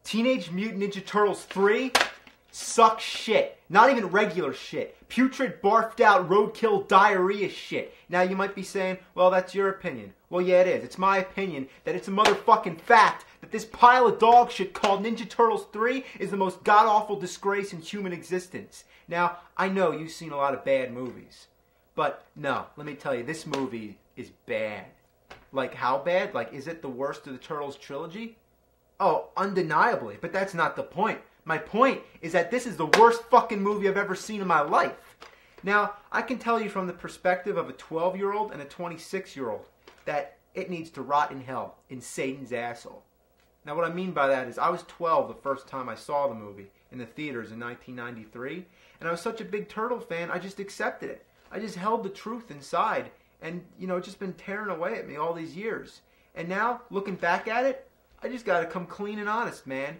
Teenage Mutant Ninja Turtles 3 sucks shit. Not even regular shit. Putrid, barfed out, roadkill, diarrhea shit. Now you might be saying, well, that's your opinion. Well, yeah, it is. It's my opinion that it's a motherfucking fact that this pile of dog shit called Ninja Turtles 3 is the most god-awful disgrace in human existence. Now, I know you've seen a lot of bad movies. But no, let me tell you, this movie is bad. Like, how bad? Like, is it the worst of the Turtles trilogy? Oh, undeniably, but that's not the point. My point is that this is the worst fucking movie I've ever seen in my life. Now, I can tell you from the perspective of a 12-year-old and a 26-year-old that it needs to rot in hell, in Satan's asshole. Now, what I mean by that is I was 12 the first time I saw the movie in the theaters in 1993, and I was such a big Turtle fan, I just accepted it. I just held the truth inside, and, you know, it's just been tearing away at me all these years. And now, looking back at it, I just gotta come clean and honest, man.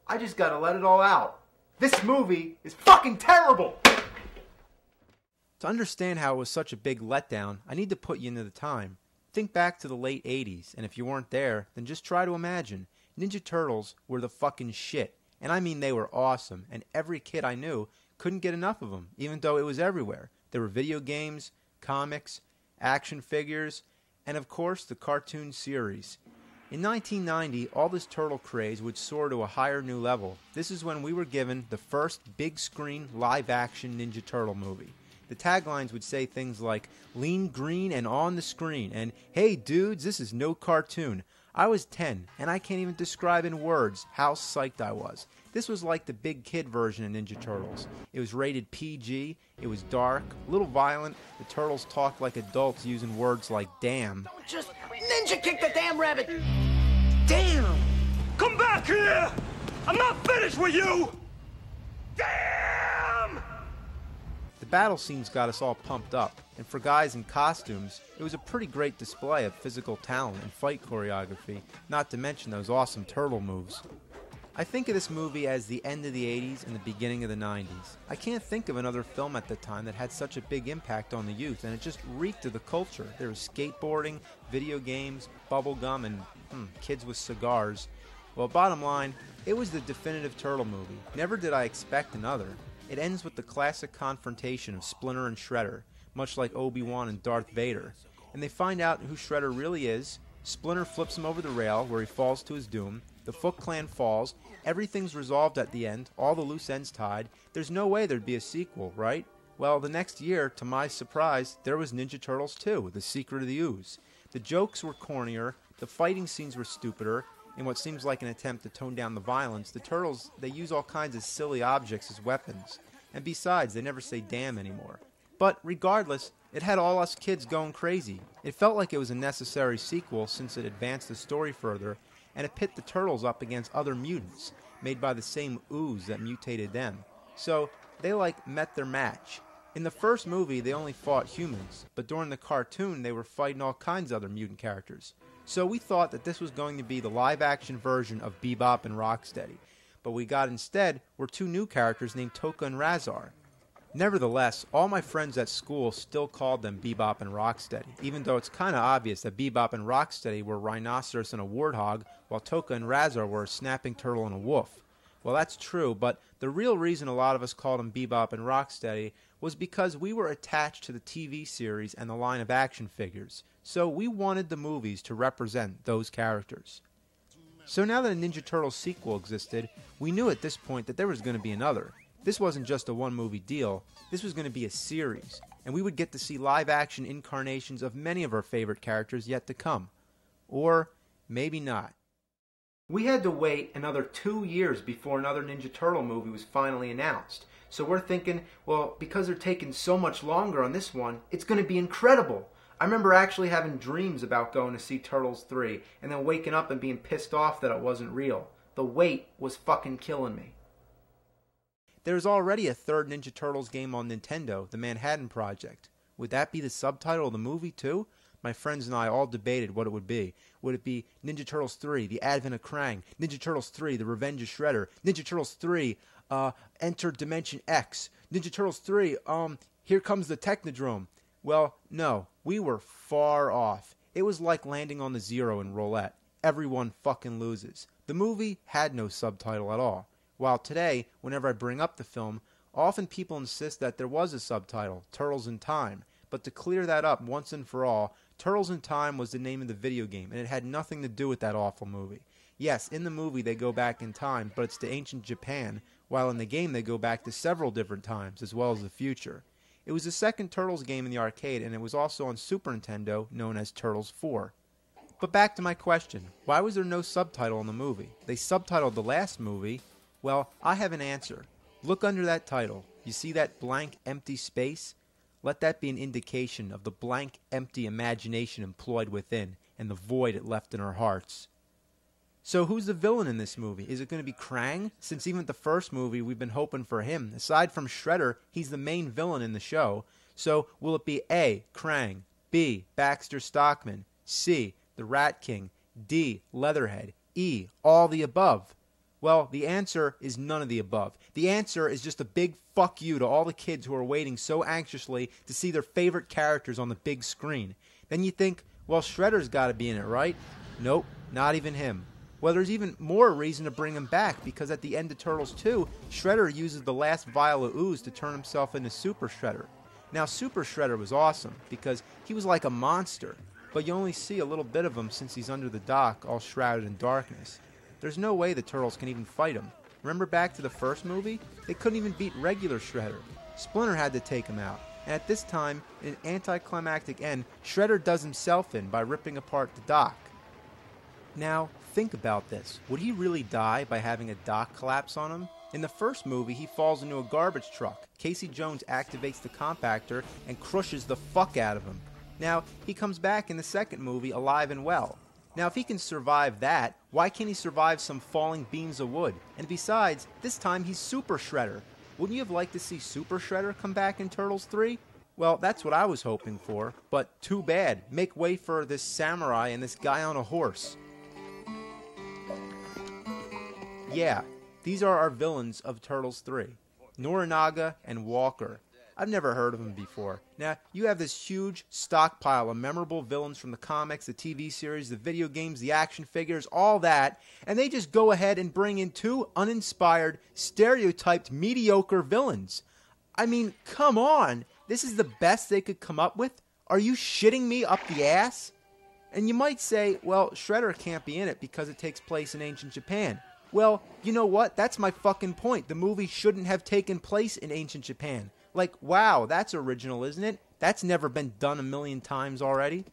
I just gotta let it all out. This movie is fucking terrible! To understand how it was such a big letdown, I need to put you into the time. Think back to the late 80s, and if you weren't there, then just try to imagine. Ninja Turtles were the fucking shit. And I mean they were awesome, and every kid I knew couldn't get enough of them, even though it was everywhere. There were video games, comics, action figures, and of course the cartoon series. In 1990, all this turtle craze would soar to a higher new level. This is when we were given the first big-screen, live-action Ninja Turtle movie. The taglines would say things like, "Lean green and on the screen," and "Hey dudes, this is no cartoon." I was 10, and I can't even describe in words how psyched I was. This was like the big kid version of Ninja Turtles. It was rated PG, it was dark, a little violent, the Turtles talked like adults using words like damn. Don't just ninja kick the damn rabbit! Damn! Come back here! I'm not finished with you! Damn! The battle scenes got us all pumped up, and for guys in costumes, it was a pretty great display of physical talent and fight choreography, not to mention those awesome turtle moves. I think of this movie as the end of the 80s and the beginning of the 90s. I can't think of another film at the time that had such a big impact on the youth, and it just reeked of the culture. There was skateboarding, video games, bubblegum, and kids with cigars. Well, bottom line, it was the definitive Turtle movie. Never did I expect another. It ends with the classic confrontation of Splinter and Shredder, much like Obi-Wan and Darth Vader. And they find out who Shredder really is. Splinter flips him over the rail where he falls to his doom. The Foot Clan falls. Everything's resolved at the end. All the loose ends tied. There's no way there'd be a sequel, right? Well, the next year, to my surprise, there was Ninja Turtles 2, The Secret of the Ooze. The jokes were cornier. The fighting scenes were stupider. In what seems like an attempt to tone down the violence, the Turtles, they use all kinds of silly objects as weapons. And besides, they never say damn anymore. But regardless, it had all us kids going crazy. It felt like it was a necessary sequel since it advanced the story further, and it pit the Turtles up against other mutants, made by the same ooze that mutated them. So, they met their match. In the first movie, they only fought humans, but during the cartoon, they were fighting all kinds of other mutant characters. So we thought that this was going to be the live-action version of Bebop and Rocksteady, but we got instead were two new characters named Tokka and Razar. Nevertheless, all my friends at school still called them Bebop and Rocksteady, even though it's kind of obvious that Bebop and Rocksteady were a rhinoceros and a warthog, while Tokka and Razar were a snapping turtle and a wolf. Well, that's true, but the real reason a lot of us called them Bebop and Rocksteady was because we were attached to the TV series and the line of action figures, so we wanted the movies to represent those characters. So now that a Ninja Turtles sequel existed, we knew at this point that there was going to be another. This wasn't just a one-movie deal, this was going to be a series, and we would get to see live-action incarnations of many of our favorite characters yet to come. Or maybe not. We had to wait another 2 years before another Ninja Turtle movie was finally announced. So we're thinking, well, because they're taking so much longer on this one, it's going to be incredible. I remember actually having dreams about going to see Turtles 3, and then waking up and being pissed off that it wasn't real. The wait was fucking killing me. There's already a third Ninja Turtles game on Nintendo, The Manhattan Project. Would that be the subtitle of the movie too? My friends and I all debated what it would be. Would it be Ninja Turtles 3, The Advent of Krang, Ninja Turtles 3, The Revenge of Shredder, Ninja Turtles 3, Enter Dimension X, Ninja Turtles 3, Here Comes the Technodrome? Well, no, we were far off. It was like landing on the zero in roulette. everyone fucking loses. The movie had no subtitle at all. While today, whenever I bring up the film, often people insist that there was a subtitle, Turtles in Time. But to clear that up once and for all, Turtles in Time was the name of the video game, and it had nothing to do with that awful movie. Yes, in the movie they go back in time, but it's to ancient Japan, while in the game they go back to several different times, as well as the future. It was the second Turtles game in the arcade, and it was also on Super Nintendo, known as Turtles 4. But back to my question, why was there no subtitle in the movie? They subtitled the last movie. Well, I have an answer. Look under that title. You see that blank, empty space? Let that be an indication of the blank, empty imagination employed within, and the void it left in our hearts. So who's the villain in this movie? Is it going to be Krang? Since even the first movie, we've been hoping for him. Aside from Shredder, he's the main villain in the show. So will it be A, Krang, B, Baxter Stockman, C, the Rat King, D, Leatherhead, E, all the above? Well, the answer is none of the above. The answer is just a big fuck you to all the kids who are waiting so anxiously to see their favorite characters on the big screen. Then you think, well, Shredder's got to be in it, right? Nope, not even him. Well, there's even more reason to bring him back, because at the end of Turtles 2, Shredder uses the last vial of ooze to turn himself into Super Shredder. Now, Super Shredder was awesome, because he was like a monster, but you only see a little bit of him since he's under the dock, all shrouded in darkness. There's no way the Turtles can even fight him. Remember back to the first movie? They couldn't even beat regular Shredder. Splinter had to take him out, and at this time, in an anticlimactic end, Shredder does himself in by ripping apart the dock. Now, think about this. Would he really die by having a dock collapse on him? In the first movie, he falls into a garbage truck. Casey Jones activates the compactor and crushes the fuck out of him. Now, he comes back in the second movie alive and well. Now, if he can survive that, why can't he survive some falling beams of wood? And besides, this time he's Super Shredder. Wouldn't you have liked to see Super Shredder come back in Turtles 3? Well, that's what I was hoping for, but too bad. Make way for this samurai and this guy on a horse. Yeah, these are our villains of Turtles 3. Norinaga and Walker. I've never heard of them before. Now, you have this huge stockpile of memorable villains from the comics, the TV series, the video games, the action figures, all that, and they just go ahead and bring in two uninspired, stereotyped, mediocre villains. I mean, come on! This is the best they could come up with? Are you shitting me up the ass? And you might say, well, Shredder can't be in it because it takes place in ancient Japan. Well, you know what? That's my fucking point. The movie shouldn't have taken place in ancient Japan. Like, wow, that's original, isn't it? That's never been done a million times already.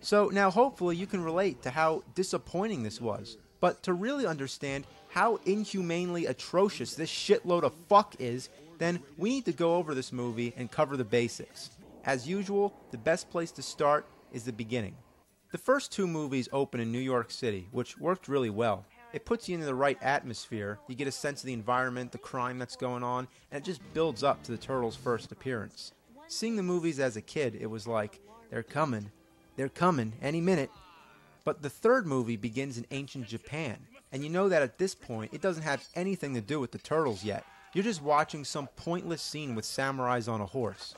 So now hopefully you can relate to how disappointing this was. But to really understand how inhumanely atrocious this shitload of fuck is, then we need to go over this movie and cover the basics. As usual, the best place to start is the beginning. The first two movies open in New York City, which worked really well. It puts you into the right atmosphere, you get a sense of the environment, the crime that's going on, and it just builds up to the Turtles' first appearance. Seeing the movies as a kid, it was like, they're coming, any minute. But the third movie begins in ancient Japan, and you know that at this point, it doesn't have anything to do with the Turtles yet. You're just watching some pointless scene with samurais on a horse.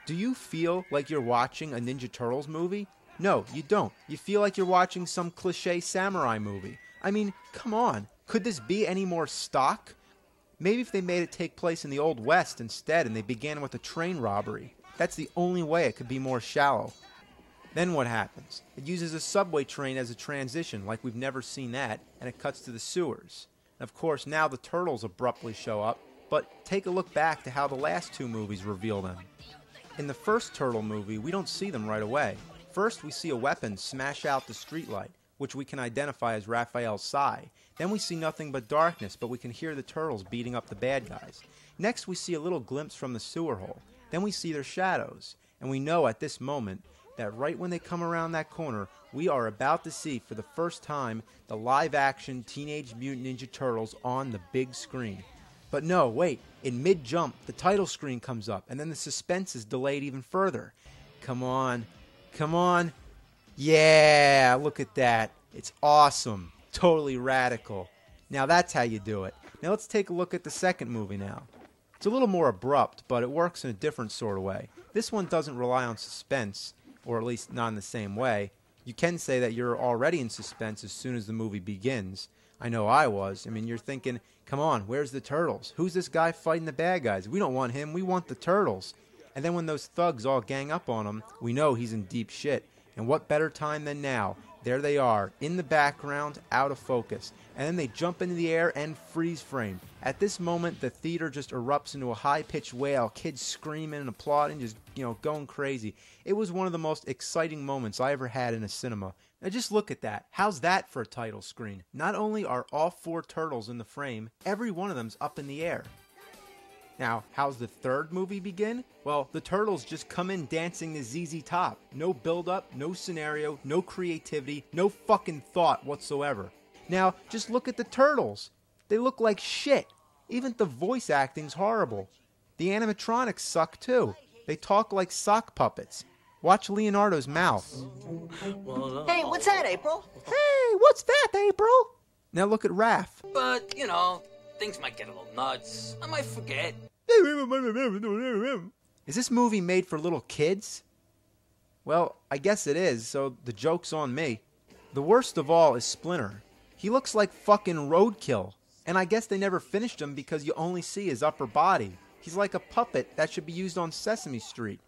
Do you feel like you're watching a Ninja Turtles movie? No, you don't. You feel like you're watching some cliché samurai movie. I mean, come on. Could this be any more stock? Maybe if they made it take place in the Old West instead and they began with a train robbery. That's the only way it could be more shallow. Then what happens? It uses a subway train as a transition, like we've never seen that, and it cuts to the sewers. And of course, now the Turtles abruptly show up, but take a look back to how the last two movies reveal them. In the first Turtle movie, we don't see them right away. First, we see a weapon smash out the streetlight, which we can identify as Raphael's sai. Then we see nothing but darkness, but we can hear the Turtles beating up the bad guys. Next, we see a little glimpse from the sewer hole. Then we see their shadows. And we know at this moment that right when they come around that corner, we are about to see for the first time the live-action Teenage Mutant Ninja Turtles on the big screen. But no, wait. In mid-jump, the title screen comes up, and then the suspense is delayed even further. Come on. Come on. Yeah, look at that. It's awesome. Totally radical. Now that's how you do it. Now let's take a look at the second movie now. It's a little more abrupt, but it works in a different sort of way. This one doesn't rely on suspense, or at least not in the same way. You can say that you're already in suspense as soon as the movie begins. I know I was. I mean, you're thinking, come on, where's the turtles? Who's this guy fighting the bad guys? We don't want him, we want the turtles. And then when those thugs all gang up on him, we know he's in deep shit. And what better time than now? There they are, in the background, out of focus. And then they jump into the air and freeze frame. At this moment, the theater just erupts into a high-pitched wail, kids screaming and applauding, just, going crazy. It was one of the most exciting moments I ever had in a cinema. Now just look at that. How's that for a title screen? Not only are all 4 turtles in the frame, every one of them's up in the air. Now, how's the third movie begin? Well, the turtles just come in dancing to ZZ Top. No build-up, no scenario, no creativity, no fucking thought whatsoever. Now, just look at the turtles. They look like shit. Even the voice acting's horrible. The animatronics suck too. They talk like sock puppets. Watch Leonardo's mouth. Hey, what's that, April? Hey, what's that, April? Now look at Raph. But, things might get a little nuts. I might forget. Is this movie made for little kids? Well, I guess it is, so the joke's on me. The worst of all is Splinter. He looks like fucking roadkill. And I guess they never finished him because you only see his upper body. He's like a puppet that should be used on Sesame Street.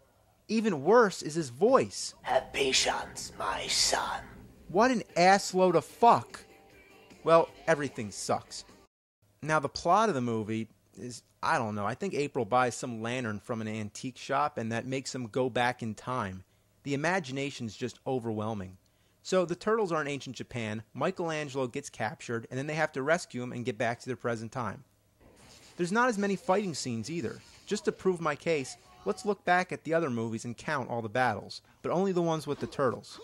Even worse is his voice. Have patience, my son. What an assload of fuck. Well, everything sucks. Now, the plot of the movie is, I don't know, I think April buys some lantern from an antique shop and that makes him go back in time. The imagination's just overwhelming. So, the turtles are in ancient Japan, Michelangelo gets captured, and then they have to rescue him and get back to their present time. There's not as many fighting scenes either. Just to prove my case, let's look back at the other movies and count all the battles, but only the ones with the turtles.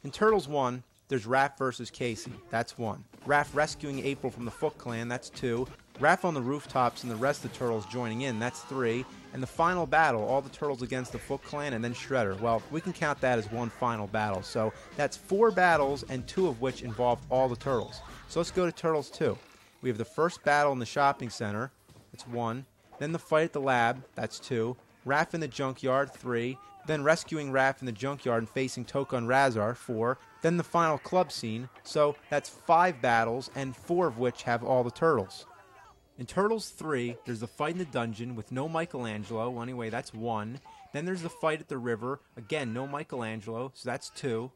In Turtles 1, there's Raph versus Casey, that's 1. Raph rescuing April from the Foot Clan, that's 2. Raph on the rooftops and the rest of the turtles joining in, that's 3. And the final battle, all the turtles against the Foot Clan and then Shredder. Well, we can count that as one final battle. So that's 4 battles and 2 of which involve all the turtles. So let's go to Turtles 2. We have the first battle in the shopping center, that's 1. Then the fight at the lab, that's 2. Raph in the junkyard, 3. Then rescuing Raph in the junkyard and facing Toka and Razar, 4. Then the final club scene, so that's 5 battles and 4 of which have all the turtles. In Turtles 3, there's the fight in the dungeon with no Michelangelo, well, anyway, that's 1. Then there's the fight at the river, again, no Michelangelo, so that's 2.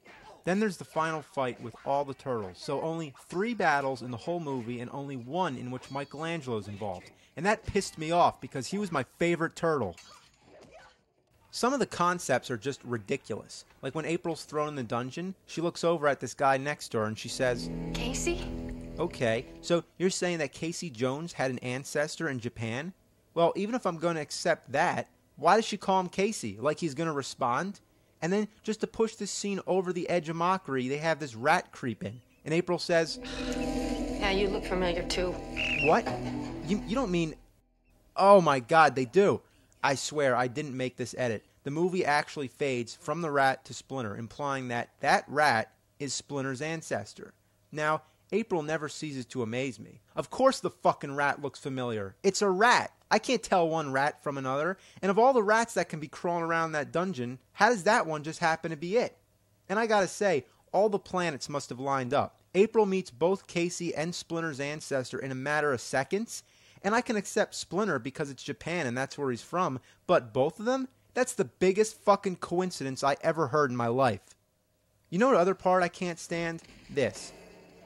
Then there's the final fight with all the turtles, so only 3 battles in the whole movie and only 1 in which Michelangelo's involved. And that pissed me off because he was my favorite turtle. Some of the concepts are just ridiculous. Like when April's thrown in the dungeon, she looks over at this guy next to her and she says, Casey? Okay, so you're saying that Casey Jones had an ancestor in Japan? Well, even if I'm going to accept that, why does she call him Casey? Like he's going to respond? And then, just to push this scene over the edge of mockery, they have this rat creep in. And April says, Yeah, you look familiar too. What? You don't mean... Oh my god, they do. I swear, I didn't make this edit. The movie actually fades from the rat to Splinter, implying that that rat is Splinter's ancestor. Now, April never ceases to amaze me. Of course the fucking rat looks familiar. It's a rat. I can't tell one rat from another. And of all the rats that can be crawling around that dungeon, how does that one just happen to be it? And I gotta say, all the planets must have lined up. April meets both Casey and Splinter's ancestor in a matter of seconds. And I can accept Splinter because it's Japan and that's where he's from. But both of them? That's the biggest fucking coincidence I ever heard in my life. You know the other part I can't stand? This.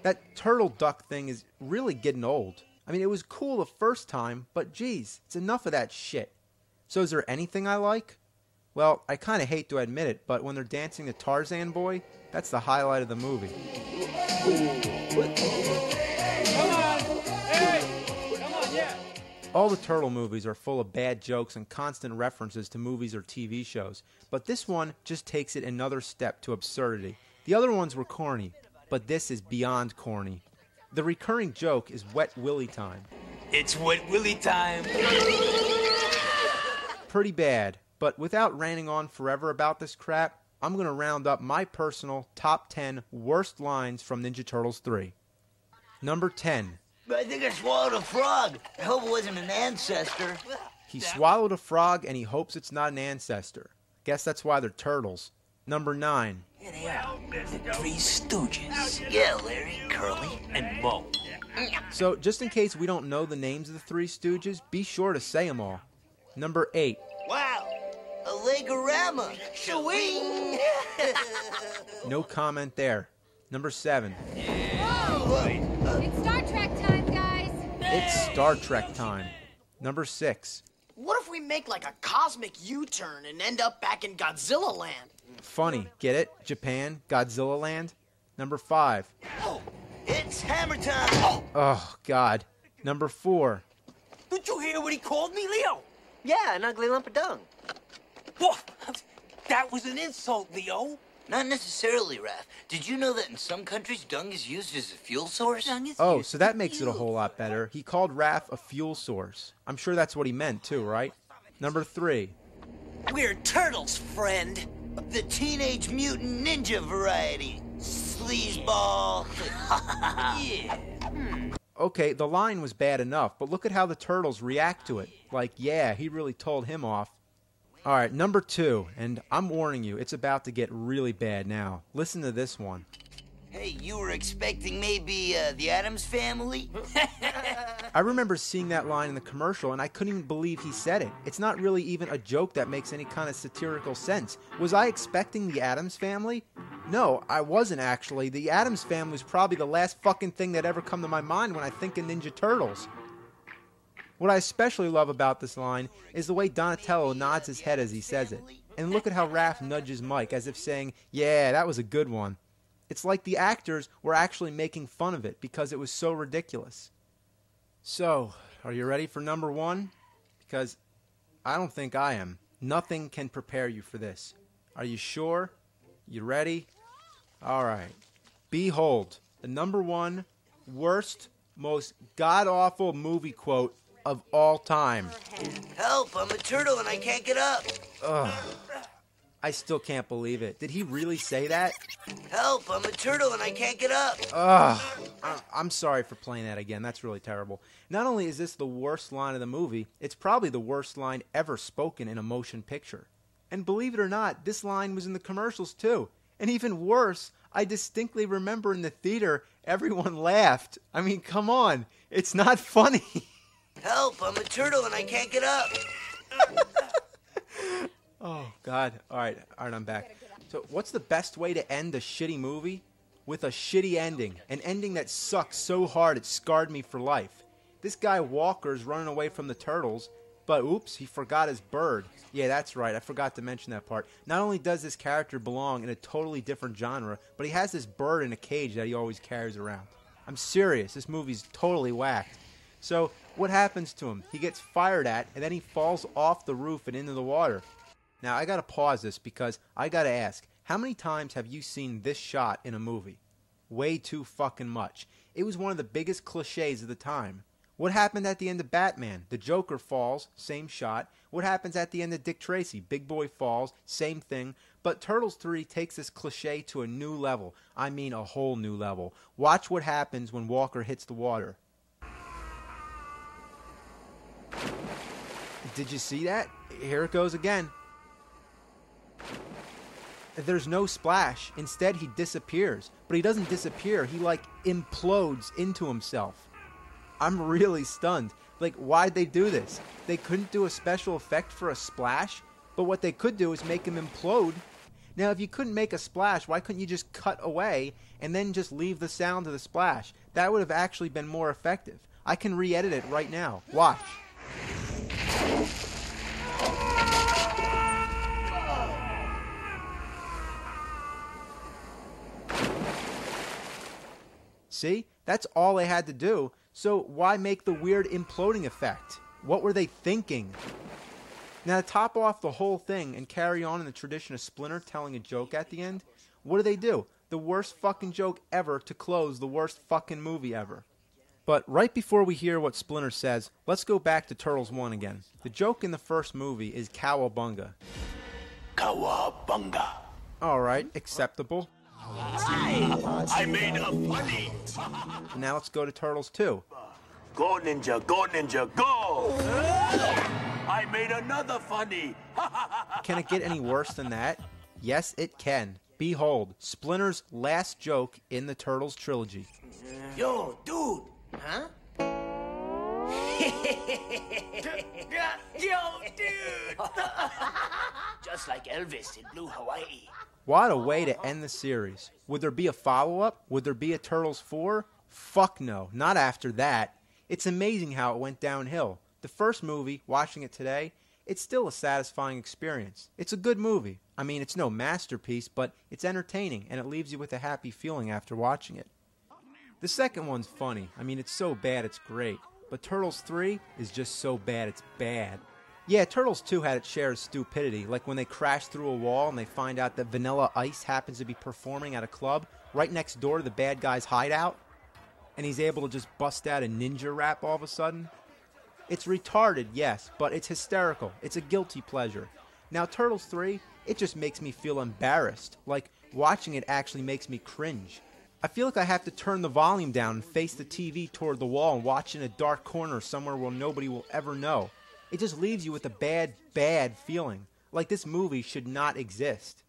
That turtle duck thing is really getting old. I mean, it was cool the first time, but geez, it's enough of that shit. So is there anything I like? Well, I kind of hate to admit it, but when they're dancing the Tarzan Boy, that's the highlight of the movie. Come on! Hey! Come on, yeah! All the turtle movies are full of bad jokes and constant references to movies or TV shows, but this one just takes it another step to absurdity. The other ones were corny, but this is beyond corny. The recurring joke is Wet Willy time. It's Wet Willy time. Pretty bad, but without ranting on forever about this crap, I'm going to round up my personal top 10 worst lines from Ninja Turtles 3. Number 10. I think I swallowed a frog. I hope it wasn't an ancestor. He swallowed a frog and he hopes it's not an ancestor. Guess that's why they're turtles. Number 9. Here they are, the Three Stooges. Yeah, Larry, Curly. And Moe. So, just in case we don't know the names of the Three Stooges, be sure to say them all. Number 8. Wow, a Legorama. Shwing. No comment there. Number 7. It's Star Trek time, guys. It's Star Trek time. Number 6. What if we make like a cosmic U-turn and end up back in Godzilla land? Funny, get it? Japan, Godzilla land. Number 5. Oh, it's hammer time. Oh, God. Number 4. Did you hear what he called me, Leo? Yeah, an ugly lump of dung. What? That was an insult, Leo. Not necessarily, Raph. Did you know that in some countries dung is used as a fuel source? Oh, so that makes it a whole lot better. He called Raph a fuel source. I'm sure that's what he meant, too, right? Number 3. We're turtles, friend. The Teenage Mutant Ninja variety. Sleazeball. Yeah. Okay, the line was bad enough, but look at how the turtles react to it. Like, yeah, he really told him off. Alright, number 2, and I'm warning you, it's about to get really bad now. Listen to this one. Hey, you were expecting maybe the Addams Family? I remember seeing that line in the commercial, and I couldn't even believe he said it. It's not really even a joke that makes any kind of satirical sense. Was I expecting the Addams Family? No, I wasn't actually. The Addams Family was probably the last fucking thing that ever come to my mind when I think of Ninja Turtles. What I especially love about this line is the way Donatello nods his head as he says it. And look at how Raph nudges Mike as if saying, yeah, that was a good one. It's like the actors were actually making fun of it because it was so ridiculous. So, are you ready for number 1? Because I don't think I am. Nothing can prepare you for this. Are you sure? You ready? Alright. Behold, the number 1 worst, most god-awful movie quote of all time. Help, I'm a turtle and I can't get up. Ugh. I still can't believe it. Did he really say that? Help, I'm a turtle and I can't get up. Ugh. I'm sorry for playing that again. That's really terrible. Not only is this the worst line of the movie, it's probably the worst line ever spoken in a motion picture. And believe it or not, this line was in the commercials too. And even worse, I distinctly remember in the theater, everyone laughed. I mean, come on. It's not funny. Help, I'm a turtle and I can't get up. Oh, God. All right, I'm back. So what's the best way to end a shitty movie? With a shitty ending. An ending that sucks so hard it scarred me for life. This guy Walker's running away from the turtles, but oops, he forgot his bird. Yeah, that's right. I forgot to mention that part. Not only does this character belong in a totally different genre, but he has this bird in a cage that he always carries around. I'm serious. This movie's totally whacked. So what happens to him? He gets fired at, and then he falls off the roof and into the water. Now, I gotta pause this because I gotta ask, how many times have you seen this shot in a movie? Way too fucking much. It was one of the biggest cliches of the time. What happened at the end of Batman? The Joker falls, same shot. What happens at the end of Dick Tracy? Big Boy falls, same thing. But Turtles 3 takes this cliche to a new level. I mean a whole new level. Watch what happens when Walker hits the water. Did you see that? Here it goes again. There's no splash. Instead, he disappears. But he doesn't disappear. He, like, implodes into himself. I'm really stunned. Like, why'd they do this? They couldn't do a special effect for a splash? But what they could do is make him implode. Now, if you couldn't make a splash, why couldn't you just cut away and then just leave the sound of the splash? That would have actually been more effective. I can re-edit it right now. Watch. See? That's all they had to do. So why make the weird imploding effect? What were they thinking? Now, to top off the whole thing and carry on in the tradition of Splinter telling a joke at the end, what do? The worst fucking joke ever to close the worst fucking movie ever. But right before we hear what Splinter says, let's go back to Turtles 1 again. The joke in the first movie is Cowabunga. Cowabunga. Alright, acceptable. I made a funny. Now let's go to Turtles 2. Go, Ninja, go! I made another funny. Can it get any worse than that? Yes, it can. Behold, Splinter's last joke in the Turtles trilogy. Yo, dude. Huh? Yo, dude. Just like Elvis in Blue Hawaii. What a way to end the series. Would there be a follow-up? Would there be a Turtles 4? Fuck no, not after that. It's amazing how it went downhill. The first movie, watching it today, it's still a satisfying experience. It's a good movie. I mean, it's no masterpiece, but it's entertaining, and it leaves you with a happy feeling after watching it. The second one's funny. I mean, it's so bad it's great. But Turtles 3 is just so bad it's bad. Yeah, Turtles 2 had its share of stupidity, like when they crash through a wall and they find out that Vanilla Ice happens to be performing at a club right next door to the bad guy's hideout, and he's able to just bust out a ninja rap all of a sudden. It's retarded, yes, but it's hysterical. It's a guilty pleasure. Now, Turtles 3, it just makes me feel embarrassed. Like, watching it actually makes me cringe. I feel like I have to turn the volume down and face the TV toward the wall and watch in a dark corner somewhere where nobody will ever know. It just leaves you with a bad, bad feeling. Like this movie should not exist.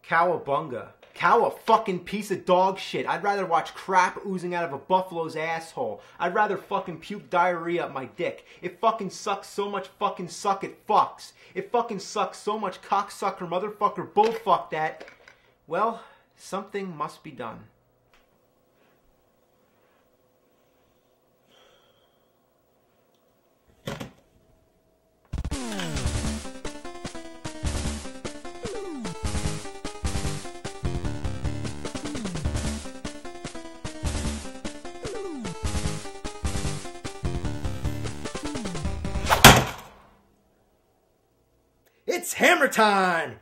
Cowabunga. Cow a fucking piece of dog shit. I'd rather watch crap oozing out of a buffalo's asshole. I'd rather fucking puke diarrhea up my dick. It fucking sucks so much fucking suck it fucks. It fucking sucks so much cocksucker motherfucker bullfuck that, well, something must be done. It's hammer time!